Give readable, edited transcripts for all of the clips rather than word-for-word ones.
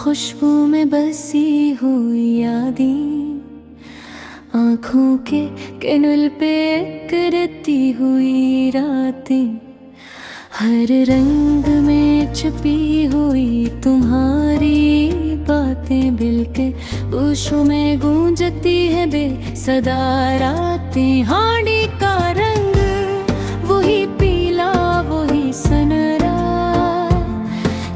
खुशबू में बसी हुई यादें, आँखों के किनारे पे करती हुई रातें, हर रंग में छुपी हुई तुम्हारी बातें, दिल के गोशों में गूंजती है बेसदा रातें। हांडी का रंग वही पीला वही सनरा,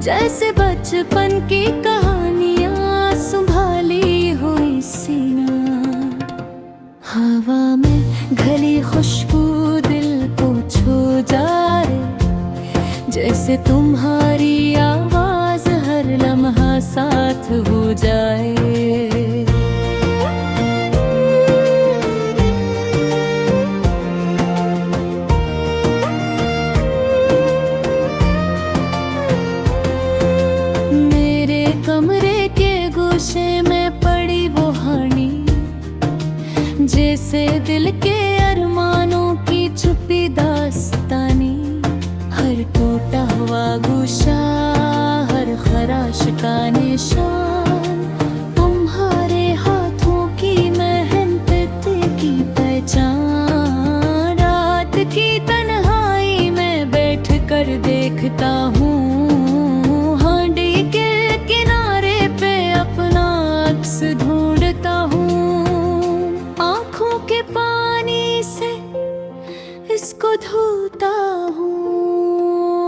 जैसे बचपन की कहानियां संभाली हुई सीना। हवा में घली खुशबू दिल को छू जाए, जैसे तुम्हारी आवाज हर लम्हा साथ हो जाए। मेरे कमरे के गोशे में पड़ी वो हांडी, जैसे दिल के अरमानों की छुपी दास्तानी। हर टूटा हुआ गोशा, हर खराश का निशान, तुम्हारे हाथों की मेहनत की पहचान। रात की तन्हाई में बैठ कर देखता हूँ, हांडी के किनारे पे अपना अक्स ढूंढता हूँ। आँखों के पानी से इसको धोता हूँ,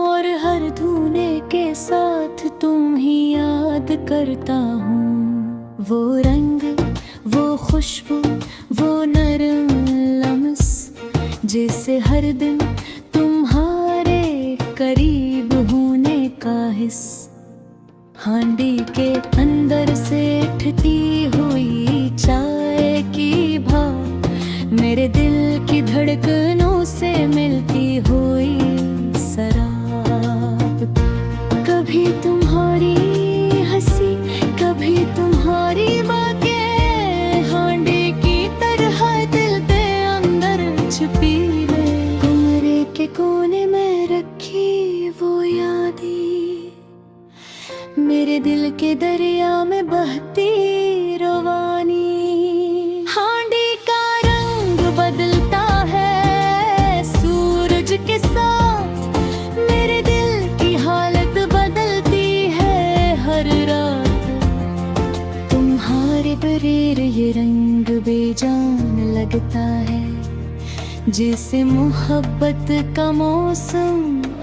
और हर धोने के साथ तुम ही याद करता हूँ। वो रंग, वो खुशबू, वो नरम लम्स, जैसे हर दिन तुम्हारे करीब होने का हिस्स। हांडी के अंदर से उठती हुई चाय की भाप, मेरे दिल की धड़कनों से मिलती हुई शराब। कभी तुम्हारी हंसी, कभी तुम्हारी बातें, हांडी की तरह दिल के अंदर छुपी है। कमरे के कोने में रखी वो यादें, मेरे दिल के दरिया में बहती रवानी। हांडी का रंग बदलता है सूरज के साथ, मेरे दिल की हालत बदलती है हर रात। तुम्हारे बरेर ये रंग बेजान लगता है, जैसे मोहब्बत का मौसम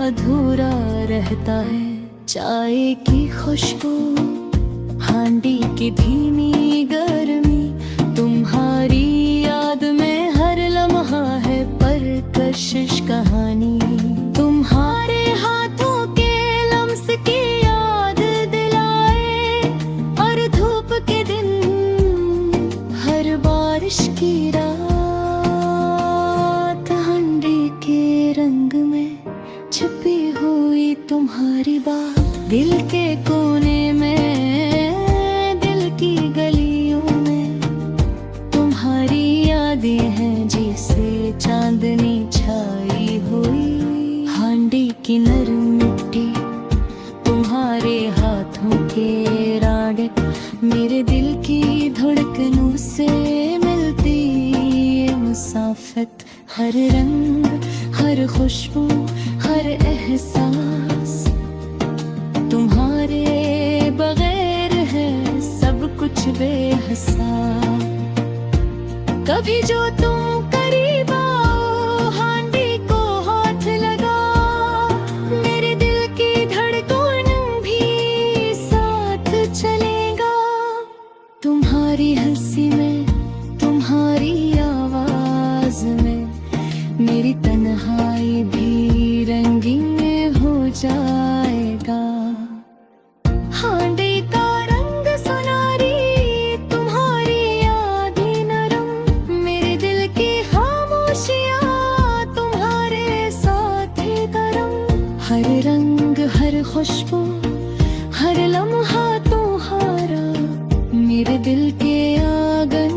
अधूरा रहता है। चाय की खुशबू, हांडी की धीमी गर्मी, तुम्हारी याद में हर लम्हा है पर कशिश कहानी। तुम्हारे हाथों के लम्स की याद दिलाए, और धूप के दिन, हर बारिश की रात। हांडी के रंग में छुपी हुई तुम्हारी बात, दिल के कोने में, दिल की गलियों में तुम्हारी यादें हैं, जैसे चांदनी छाई हुई। हांडी की नरम मिट्टी, तुम्हारे हाथों के राग, मेरे दिल की धड़कनों से मिलती ये मुसाफत। हर रंग, हर खुशबू, हर एहसास तुम्हारे बगैर है सब कुछ बेहिसाब। कभी जो तुम करीब आओ, हांडी को हाथ लगा, मेरे दिल की धड़कन भी साथ चलेगा। तुम्हारी हंसी में, तुम्हारी आवाज में, मेरी तन्हाई भी रंगीन हो जाएगा। हांडी का रंग सुनारी, तुम्हारी यादें नरम, मेरे दिल की खामोशियाँ तुम्हारे साथ गरम। हर रंग, हर खुशबू, हर लम्हा तुम्हारा, मेरे दिल के आंगन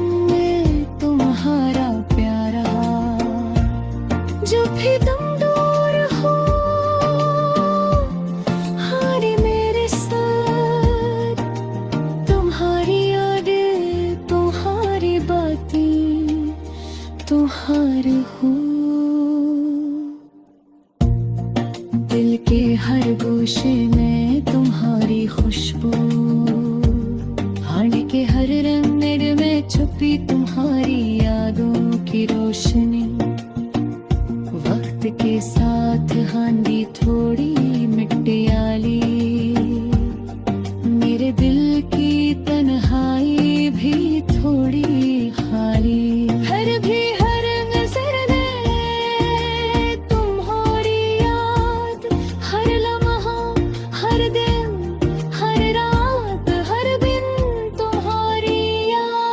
तो हार हूँ। दिल के हर गोशे में तुम्हारी खुशबू, हाड़ के हर रंग में छुपी तुम्हारी यादों की रोशनी। वक्त के साथ हांडी थोड़ी मिट्टियाली, मेरे दिल की तन्हाई भी थोड़ी खाली। हर भी हर नजर में तुम्हारी याद, हर लम्हा हर दिन हर रात हर दिन तुम्हारी याद।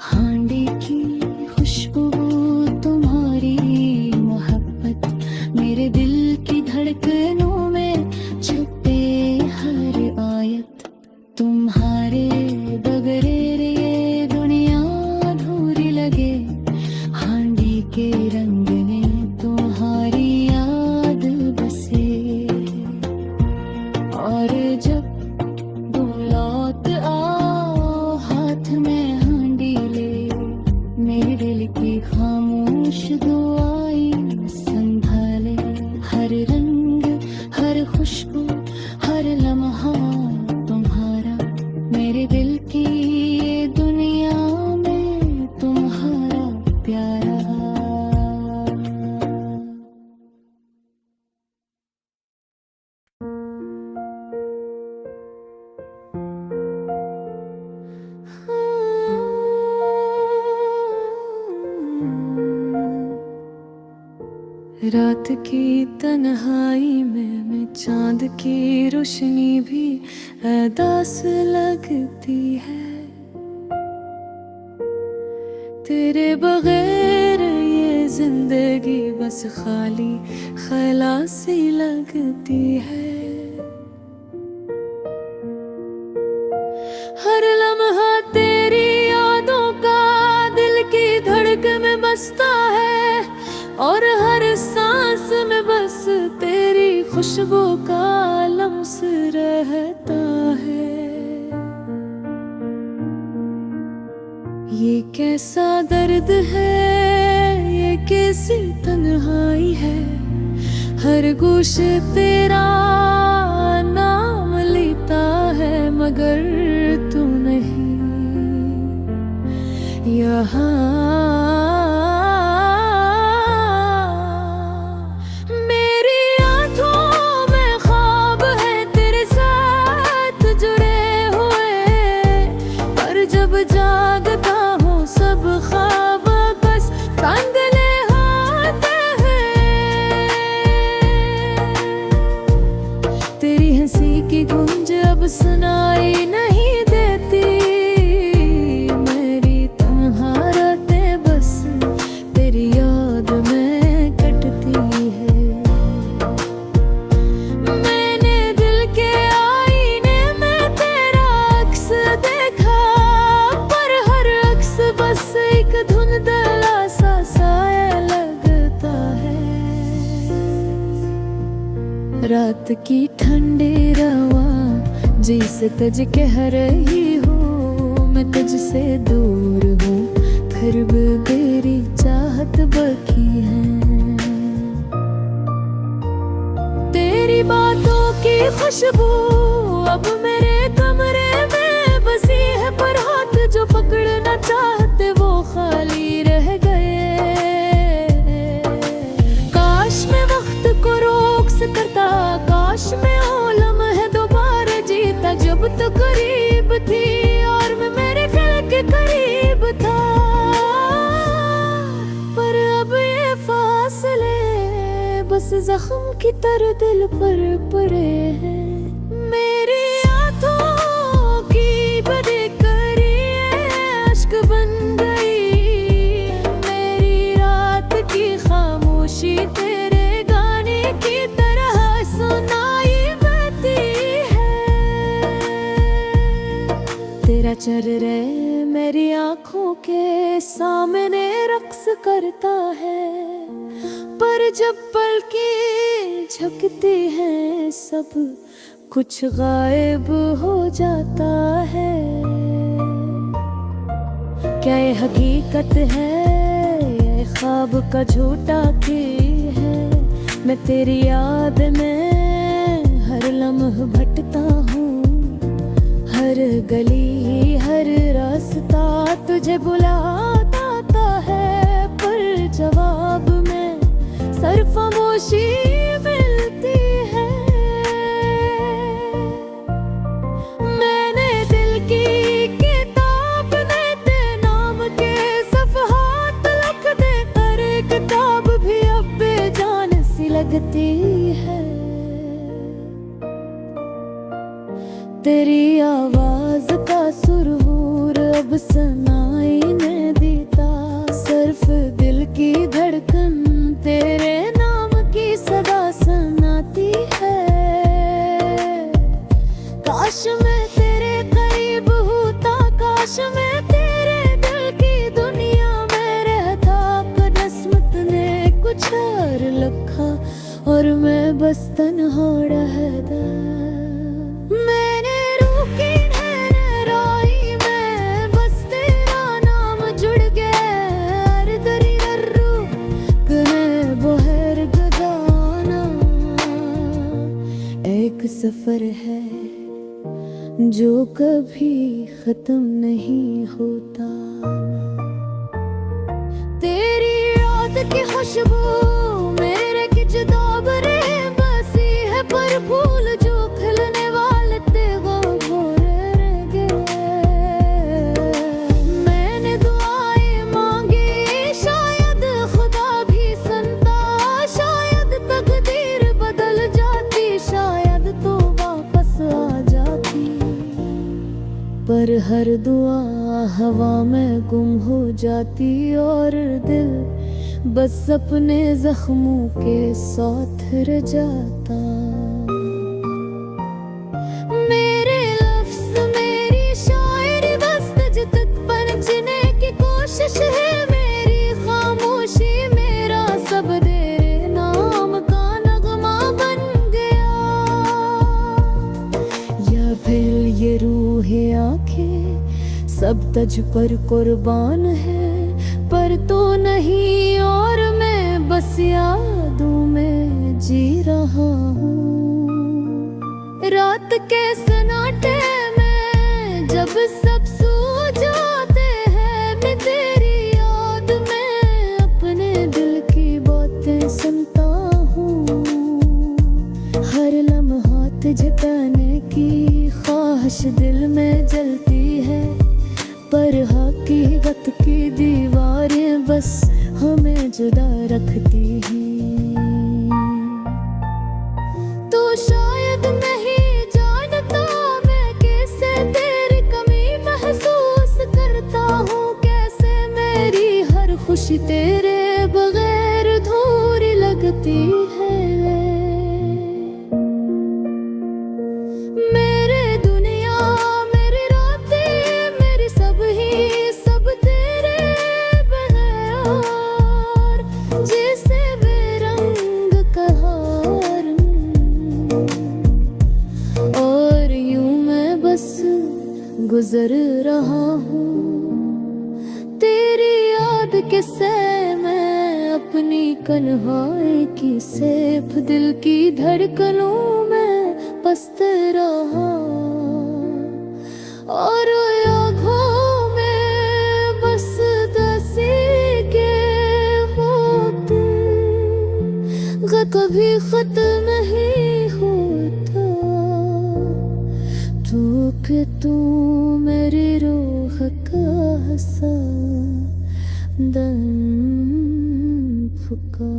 हांडी की खुशबू तुम्हारी मोहब्बत, मेरे दिल की धड़कनों में छुपे हर आयत। तुम्हारे बगैर ये दुनिया अधूरी लगे, हांडी के रंग में तुम्हारी याद बसे। और जब तुम लौट आओ हाथ में हांडी ले, मेरे दिल की खामोश दुआएं संभाले। हर रंग हर खुशबू हर लम्हा तुम्हारा, मेरे दिल की ये दुनिया में तुम्हारा प्यारा। रात की तन्हाई में मैं चांद की रोशनी भी अदास लगती है। तेरे बगैर ये जिंदगी बस खाली ख्याला सी लगती है। हर लम्हा तेरी यादों का दिल की धड़कन में बसता है, और हर सांस में बस तेरी खुशबू का लम्स रहता है। ये कैसा दर्द है, ये कैसी तन्हाई है, हर गोश तेरा नाम लेता है मगर तू नहीं यहाँ। जागता हूँ सब ख्वाब बस कांगले होते हैं। तेरी हंसी की गूंज अब सुनाई नहीं देती, मेरी तन्हा रातें बस तेरी याद में कटती है। मैंने दिल के आईने में तेरा अक्स देखा, बस एक धुंधला सा साया लगता है। रात की ठंडी रवा जिसे तुझ कह रही हूँ, मैं तुझसे दूर हूँ फिर भी तेरी चाहत बाकी है। तेरी बातों की खुशबू अब मेरे कमरे में बसी है, पर हाथ जो पकड़ना चाहते वो खाली रह गए। काश मैं वक्त को रोक सकता, काश मैं वो लम्हे दोबारा जीता जब तो करीब थी और मैं मेरे दिल के करीब था। पर अब ये फासले बस जख्म की तरह दिल पर पड़े हैं। मेरी आंखों की बदे बन गई, मेरी रात की खामोशी तेरे गाने की तरह सुनाई देती है। तेरा चेहरा मेरी आंखों के सामने रक्स करता है, पर जब पलकें झपकती हैं सब कुछ गायब हो जाता है। क्या ये हकीकत है, ये ख्वाब का झूठा खेल है। मैं तेरी याद में हर लम्हा भटकता हूँ, हर गली हर रास्ता तुझे बुलाता है, पर जवाब में सिर्फ खामोशी मिलती है। मैंने दिल की किताब में तेरे नाम के सफ़हात लिख दे, पर किताब भी अब बेजान सी लगती है। तेरी आवाज का सुरूर अब सुनाई नहीं देता, सिर्फ दिल की धड़कन तेरे नाम की सदा सुनाती है। काश मैं तेरे करीब होता, काश मैं तेरे दिल की दुनिया में रहता। किस्मत ने कुछ और लिखा और मैं बस तन्हा रहता। मैंने रोकी गहराई में बस तेरा नाम जुड़ गया, दरी दर्रू कने बहर गजाना। एक सफर है जो कभी खत्म नहीं होता। तेरी याद की खुशबू मेरे की किताब रे बसी है, पर फूल जो खिलने वाले थे वो भोरे रह गए। मैंने दुआएं मांगी शायद खुदा भी सुनता, शायद तकदीर बदल जाती, शायद तो वापस आ जाती। पर हर दुआ हवा में गुम हो जाती और दिल बस अपने जख्मों के साथ रह जाता। मेरे लफ्ज़ मेरी शायरी बस तुझ तक पहुंचने की कोशिश है। मेरी खामोशी मेरा सब तेरे नाम का नगमा बन गया, या फिर ये रूह आंखें सब तुझ पर कुर्बान है। पर तो नहीं और मैं बस यादों में जी रहा हूँ। रात के सन्नाटे में जब सब सो जाते हैं, मैं तेरी याद में अपने दिल की बातें सुनता हूँ। हर लम्हा तुझे पाने की ख्वाहिश दिल में जलती है, पर हकीकत की दीवारें बस हमें जुदा रखती हैं। तो शायद नहीं जानता मैं कैसे तेरी कमी महसूस करता हूँ, कैसे मेरी हर खुशी तेरे बगैर अधूरी लगती है। गुजर रहा हूँ तेरी याद के से, मैं अपनी कन्हाई की सेफ दिल की धड़कनों में पस्त रहा। और आँखों में बस दसी के हो तुम, कभी खत्म नहीं होता। तू कि तू मेरी रूह का हंसा दम फुका।